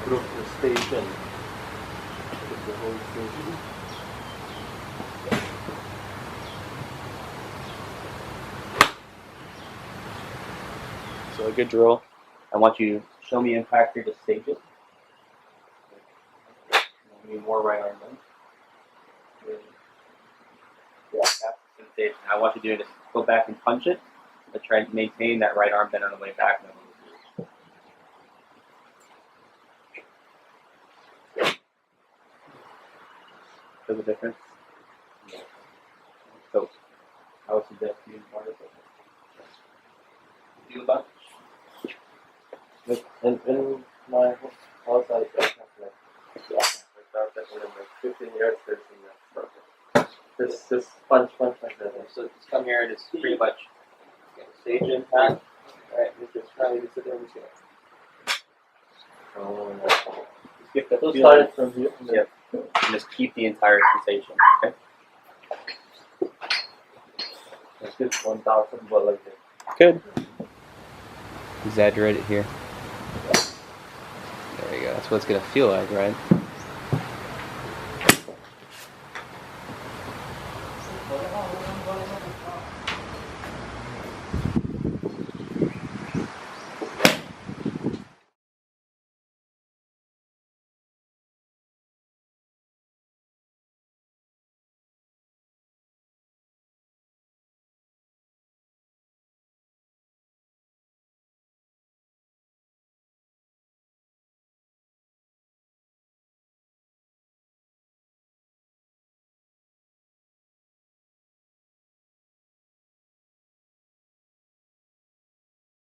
group the station. The whole station. So a good drill. I want you to show me impact here to stage it. Need more right arm then. Yeah, that's the sensation. I want you to do is go back and punch it, but try and maintain that right arm bend on the way back. Feel the difference? Yeah. So, I would suggest you part of it. Feel that? In my house, I have like, yeah, I started in like 15 years facing that. Just punch like that. So just come here and it's pretty much stage impact. Alright, just try to sit there and see it. Just get the So feel. start it from here. Yep. And just keep the entire sensation. Okay? It's just 1,000 but like that. Good. Exaggerate it here. There you go. That's what it's gonna feel like, right?